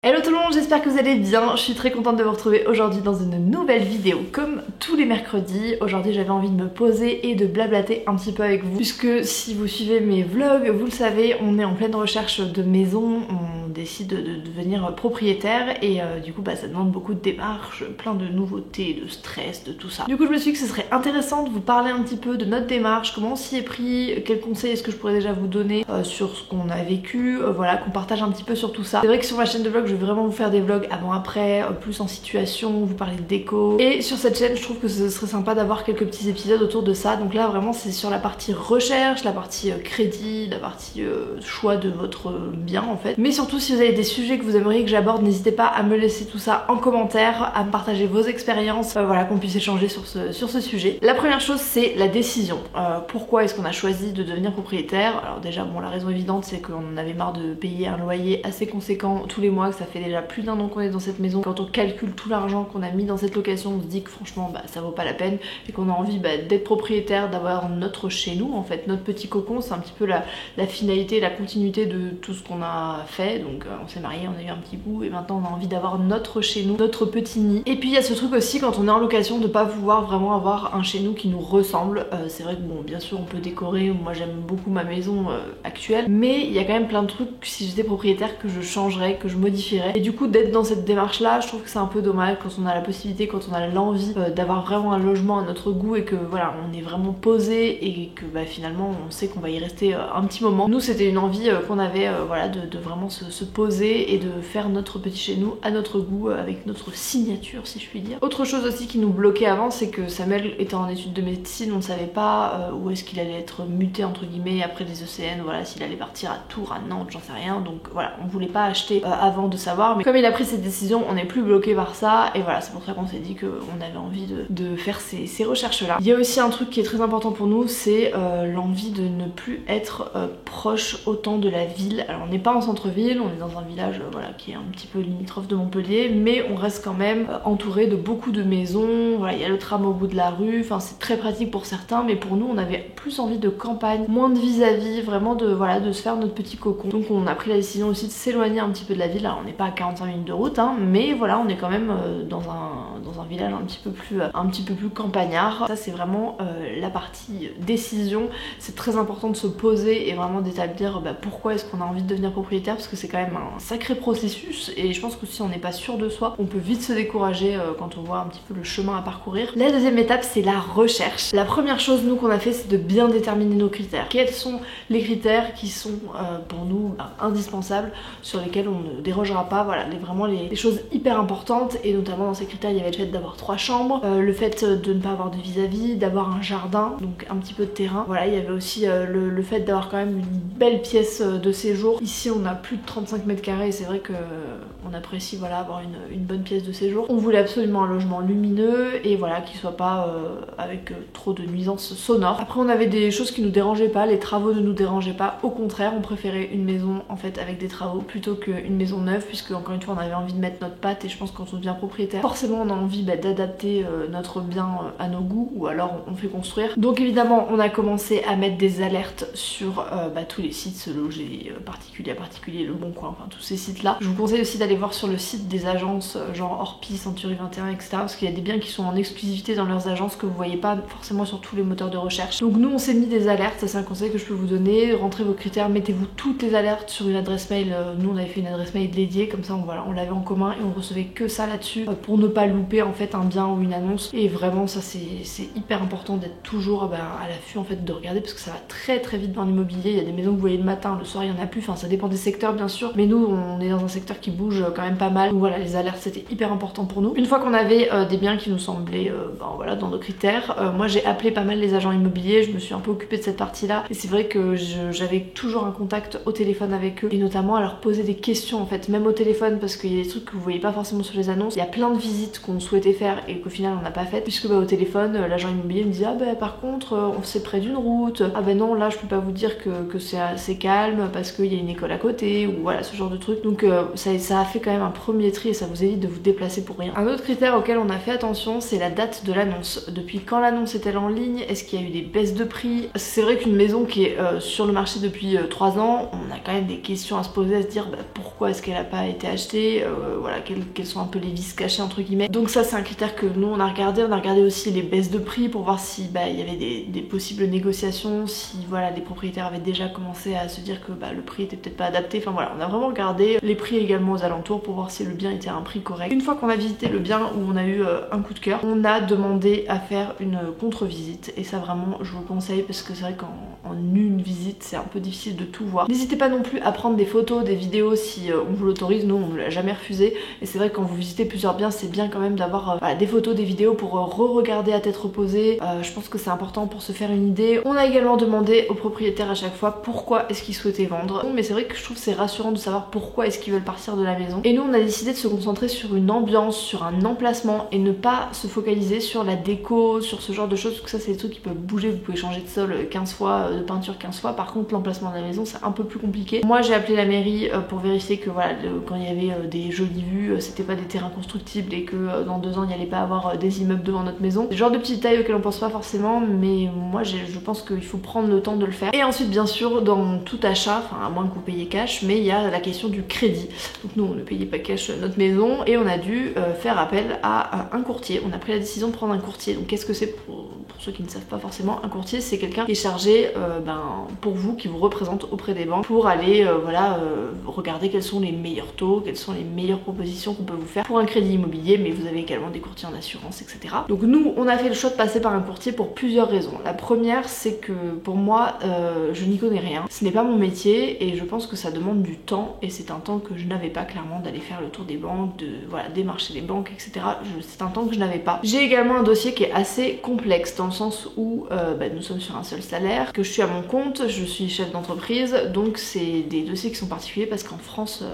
Hello tout le monde, j'espère que vous allez bien. Je suis très contente de vous retrouver aujourd'hui dans une nouvelle vidéo comme tous les mercredis. Aujourd'hui j'avais envie de me poser et de blablater un petit peu avec vous, puisque si vous suivez mes vlogs, vous le savez, on est en pleine recherche de maison, on décide de devenir propriétaire et du coup ça demande beaucoup de démarches, plein de nouveautés, de stress, de tout ça. Du coup je me suis dit que ce serait intéressant de vous parler un petit peu de notre démarche, comment on s'y est pris, quels conseils est-ce que je pourrais déjà vous donner sur ce qu'on a vécu, voilà, qu'on partage un petit peu sur tout ça. C'est vrai que sur ma chaîne de vlog je vais vraiment vous faire des vlogs avant-après, plus en situation, vous parler de déco. Et sur cette chaîne, je trouve que ce serait sympa d'avoir quelques petits épisodes autour de ça. Donc là, vraiment, c'est sur la partie recherche, la partie crédit, la partie choix de votre bien en fait. Mais surtout, si vous avez des sujets que vous aimeriez que j'aborde, n'hésitez pas à me laisser tout ça en commentaire, à me partager vos expériences, voilà, qu'on puisse échanger sur ce sujet. La première chose, c'est la décision. Pourquoi est-ce qu'on a choisi de devenir propriétaire? Alors déjà, bon, la raison évidente, c'est qu'on en avait marre de payer un loyer assez conséquent tous les mois, que ça fait déjà plus d'1 an qu'on est dans cette maison. Quand on calcule tout l'argent qu'on a mis dans cette location, on se dit que franchement ça vaut pas la peine et qu'on a envie d'être propriétaire, d'avoir notre chez nous en fait, notre petit cocon. C'est un petit peu la finalité, la continuité de tout ce qu'on a fait. Donc on s'est mariés, on a eu un petit bout et maintenant on a envie d'avoir notre chez nous, notre petit nid. Et puis il y a ce truc aussi quand on est en location de pas pouvoir vraiment avoir un chez nous qui nous ressemble. C'est vrai que bon, bien sûr on peut décorer, moi j'aime beaucoup ma maison actuelle, mais il y a quand même plein de trucs si j'étais propriétaire que je changerais, que je modifierais. Et du coup d'être dans cette démarche là, je trouve que c'est un peu dommage quand on a la possibilité, quand on a l'envie d'avoir vraiment un logement à notre goût et que voilà on est vraiment posé et que finalement on sait qu'on va y rester un petit moment. Nous c'était une envie qu'on avait voilà de vraiment se poser et de faire notre petit chez nous à notre goût avec notre signature si je puis dire. Autre chose aussi qui nous bloquait avant, c'est que Samuel étant en études de médecine, on ne savait pas où est-ce qu'il allait être muté entre guillemets après les ECN, voilà, s'il allait partir à Tours, à Nantes, j'en sais rien. Donc voilà, on voulait pas acheter avant de savoir, mais comme il a pris cette décision, on n'est plus bloqué par ça et voilà, c'est pour ça qu'on s'est dit qu'on avait envie de faire ces recherches là. Il y a aussi un truc qui est très important pour nous, c'est l'envie de ne plus être proche autant de la ville. Alors on n'est pas en centre-ville, on est dans un village voilà, qui est un petit peu limitrophe de Montpellier, mais on reste quand même entouré de beaucoup de maisons, voilà, il y a le tram au bout de la rue, enfin c'est très pratique pour certains, mais pour nous on avait plus envie de campagne, moins de vis-à-vis, vraiment de se faire notre petit cocon. Donc on a pris la décision aussi de s'éloigner un petit peu de la ville. Alors on n'est pas à 45 minutes de route, hein, mais voilà, on est quand même dans un village un petit peu plus campagnard. Ça c'est vraiment la partie décision. C'est très important de se poser et vraiment d'établir pourquoi est-ce qu'on a envie de devenir propriétaire, parce que c'est quand même un sacré processus et je pense que si on n'est pas sûr de soi, on peut vite se décourager quand on voit un petit peu le chemin à parcourir. La deuxième étape, c'est la recherche. La première chose nous qu'on a fait, c'est de bien déterminer nos critères. Quels sont les critères qui sont pour nous indispensables, sur lesquels on ne dérogera pas, voilà, vraiment les choses hyper importantes. Et notamment dans ces critères il y avait le fait d'avoir 3 chambres, le fait de ne pas avoir de vis-à-vis, d'avoir un jardin, donc un petit peu de terrain, voilà. Il y avait aussi le fait d'avoir quand même une belle pièce de séjour. Ici on a plus de 35 mètres carrés et c'est vrai que on apprécie voilà avoir une bonne pièce de séjour. On voulait absolument un logement lumineux et voilà qui soit pas avec trop de nuisances sonores. Après on avait des choses qui nous dérangeaient pas, les travaux ne nous dérangeaient pas, au contraire on préférait une maison en fait avec des travaux plutôt qu'une maison neuve, puisque encore une fois on avait envie de mettre notre patte et je pense que quand on devient propriétaire forcément on a envie d'adapter notre bien à nos goûts, ou alors on fait construire. Donc évidemment on a commencé à mettre des alertes sur tous les sites, Se Loger, particulier à particulier, Le Bon Coin, enfin tous ces sites là. Je vous conseille aussi d'aller voir sur le site des agences genre Orpi, Century 21, etc. parce qu'il y a des biens qui sont en exclusivité dans leurs agences que vous voyez pas forcément sur tous les moteurs de recherche. Donc nous on s'est mis des alertes, ça c'est un conseil que je peux vous donner. Rentrez vos critères, mettez-vous toutes les alertes sur une adresse mail. Nous on avait fait une adresse mail dédiée, comme ça on l'avait en commun et on recevait que ça là-dessus pour ne pas louper en fait un bien ou une annonce. Et vraiment ça c'est hyper important d'être toujours à l'affût en fait, de regarder, parce que ça va très très vite dans l'immobilier. Il y a des maisons que vous voyez le matin, le soir il y en a plus, enfin ça dépend des secteurs bien sûr, mais nous on est dans un secteur qui bouge quand même pas mal. Donc voilà, les alertes c'était hyper important pour nous. Une fois qu'on avait des biens qui nous semblaient voilà, dans nos critères, moi j'ai appelé pas mal les agents immobiliers, je me suis un peu occupée de cette partie là et c'est vrai que j'avais toujours un contact au téléphone avec eux et notamment à leur poser des questions en fait, même au téléphone, parce qu'il y a des trucs que vous voyez pas forcément sur les annonces. Il y a plein de visites qu'on souhaitait faire et qu'au final on n'a pas faites, puisque au téléphone l'agent immobilier me dit par contre on c'est près d'une route, non là je peux pas vous dire que c'est assez calme parce qu'il y a une école à côté, ou voilà, ce genre de truc. Donc ça a fait quand même un premier tri et ça vous évite de vous déplacer pour rien. Un autre critère auquel on a fait attention, c'est la date de l'annonce. Depuis quand l'annonce est-elle en ligne? Est-ce qu'il y a eu des baisses de prix? C'est vrai qu'une maison qui est sur le marché depuis 3 ans, on a quand même des questions à se poser, à se dire pourquoi est-ce qu'elle n'a pas été achetée, voilà, quels sont un peu les vices cachés entre guillemets. Donc ça c'est un critère que nous on a regardé aussi les baisses de prix pour voir si il y avait des possibles négociations, si voilà les propriétaires avaient déjà commencé à se dire que le prix était peut-être pas adapté. Enfin voilà, on a vraiment regardé les prix également aux alentours pour voir si le bien était à un prix correct. Une fois qu'on a visité le bien, où on a eu un coup de cœur, on a demandé à faire une contre-visite et ça vraiment je vous le conseille parce que c'est vrai qu'en une visite c'est un peu difficile de tout voir. N'hésitez pas non plus à prendre des photos, des vidéos si on vous l'autorise, nous on ne l'a jamais refusé et c'est vrai que quand vous visitez plusieurs biens c'est bien quand même d'avoir des photos, des vidéos pour re-regarder à tête reposée. Je pense que c'est important pour se faire une idée. On a également demandé aux propriétaires à chaque fois pourquoi est-ce qu'ils souhaitaient vendre. Mais c'est vrai que je trouve c'est rassurant de savoir pourquoi est-ce qu'ils veulent partir de la maison. Et nous on a décidé de se concentrer sur une ambiance, sur un emplacement et ne pas se focaliser sur la déco, sur ce genre de choses parce que ça c'est des trucs qui peuvent bouger, vous pouvez changer de sol 15 fois, de peinture 15 fois. Par contre l'emplacement de la maison c'est un peu plus compliqué. Moi j'ai appelé la mairie pour vérifier que voilà quand il y avait des jolies vues, c'était pas des terrains constructibles et que dans 2 ans il n'y allait pas avoir des immeubles devant notre maison. C'est le genre de petits détails auxquels on pense pas forcément, mais moi je pense qu'il faut prendre le temps de le faire. Et ensuite bien sûr dans tout achat, enfin à moins que vous payiez cash, mais il y a la question du crédit. Donc nous on ne payait pas cash notre maison et on a dû faire appel à un courtier. On a pris la décision de prendre un courtier. Donc qu'est-ce que c'est pour ceux qui ne savent pas forcément? Un courtier c'est quelqu'un qui est chargé pour vous, qui vous représente auprès des banques pour aller regarder quels sont les meilleurs taux, quelles sont les meilleures propositions qu'on peut vous faire pour un crédit immobilier, mais vous avez également des courtiers en assurance, etc. Donc nous on a fait le choix de passer par un courtier pour plusieurs raisons. La première c'est que pour moi je n'y connais rien, ce n'est pas mon métier et je pense que ça demande du temps et c'est un temps que je n'avais pas clairement d'aller faire le tour des banques, de démarcher les banques, etc. C'est un temps que je n'avais pas. J'ai également un dossier qui est assez complexe dans le sens où nous sommes sur un seul salaire, que je suis à mon compte, je suis chef d'entreprise, donc c'est des dossiers qui sont particuliers parce qu'en France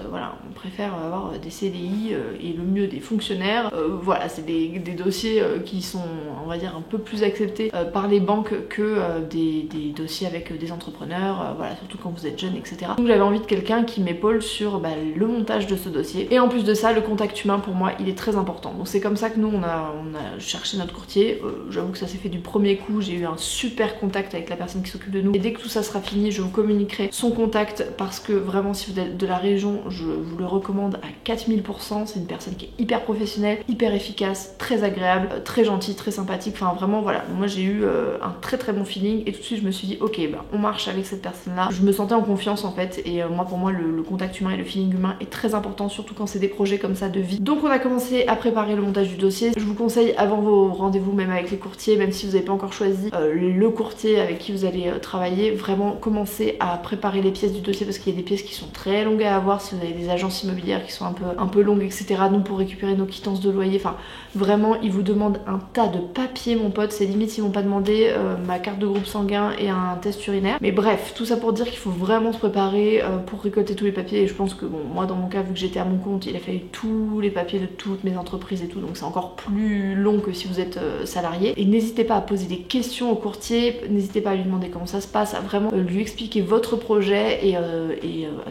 on préfère avoir des CDI et le mieux des fonctionnaires. Voilà, c'est des dossiers qui sont on va dire un peu plus acceptés par les banques que des dossiers avec des entrepreneurs, voilà, surtout quand vous êtes jeune, etc. Donc j'avais envie de quelqu'un qui m'épaule sur le montage de ce dossier. Et en plus de ça, le contact humain pour moi il est très important. Donc c'est comme ça que nous on a cherché notre courtier. J'avoue que ça s'est fait du premier coup, j'ai eu un super contact avec la personne qui s'occupe de nous. Et dès que tout ça sera fini, je vous communiquerai son contact parce que vraiment si vous êtes de la région, je vous le recommande à 4000%. C'est une personne qui est hyper professionnelle, hyper efficace, très agréable, très gentille, très sympathique. Enfin vraiment voilà, moi j'ai eu un très bon feeling et tout de suite je me suis dit ok on marche avec cette personne là. Je me sentais en confiance en fait et pour moi le contact humain et le feeling humain est très important, surtout quand c'est des projets comme ça de vie. Donc on a commencé à préparer le montage du dossier. Je vous conseille avant vos rendez-vous, même avec les courtiers, même si vous n'avez pas encore choisi le courtier avec qui vous allez travailler, vraiment commencer à préparer les pièces du dossier parce qu'il y a des pièces qui sont très longues à avoir si vous avez des agences immobilières qui sont un peu longues, etc. Nous pour récupérer nos quittances de loyer, enfin vraiment ils vous demandent un tas de papiers mon pote, c'est limite s'ils m'ont pas demandé ma carte de groupe sanguin et un test urinaire. Mais bref, tout ça pour dire qu'il faut vraiment se préparer pour récolter tous les papiers et je pense que bon moi dans mon cas vu que j'étais à mon compte il a fallu tous les papiers de toutes mes entreprises et tout, donc c'est encore plus long que si vous êtes salarié. Et n'hésitez pas à poser des questions au courtier, n'hésitez pas à lui demander comment ça se passe, à vraiment lui expliquer votre projet et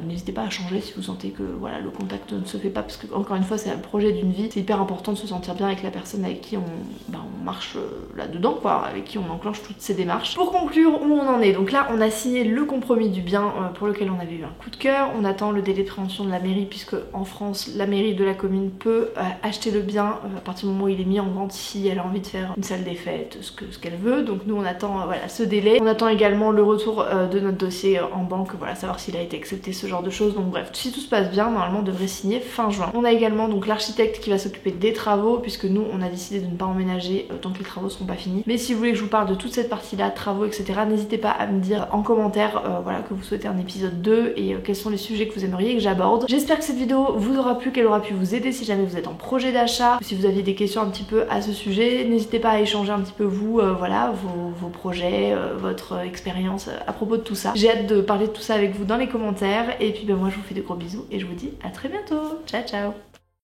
n'hésitez pas à changer si vous sentez que voilà le contact ne se fait pas parce que encore une fois c'est un projet d'une vie, c'est hyper important de se sentir bien avec la personne avec qui on marche là-dedans quoi, avec qui on enclenche toutes ces démarches. Pour conclure où on en est, donc là on a signé le compromis du bien pour lequel on avait eu un coup de cœur, on attend le délai de préemption de la mairie puisque en France la mairie de la commune peut acheter le bien à partir du moment où il est mis en vente si elle a envie de faire une salle des fêtes, ce qu'elle veut. Donc nous on attend voilà ce délai. On attend également le retour de notre dossier en banque, voilà savoir s'il a été accepté, ce genre de choses. Donc bref, si tout se passe bien, normalement on devrait signer fin juin. On a également donc l'architecte qui va s'occuper des travaux puisque nous on a décidé de ne pas emménager tant que les travaux seront pas finis. Mais si vous voulez que je vous parle de toute cette partie là, travaux etc, n'hésitez pas à me dire en commentaire voilà que vous souhaitez un épisode 2 et quels sont les sujets que vous aimeriez que j'aborde. J'espère que cette vidéo vous aura plu, qu'elle aura pu vous aider si jamais vous êtes en projet d'achat, si vous aviez des questions un petit peu à ce sujet, n'hésitez pas à échanger un petit peu vous, voilà, vos projets, votre expérience à propos de tout ça. J'ai hâte de parler de tout ça avec vous dans les commentaires et puis moi je vous fais de gros bisous et je vous dis à très bientôt. Ciao ciao.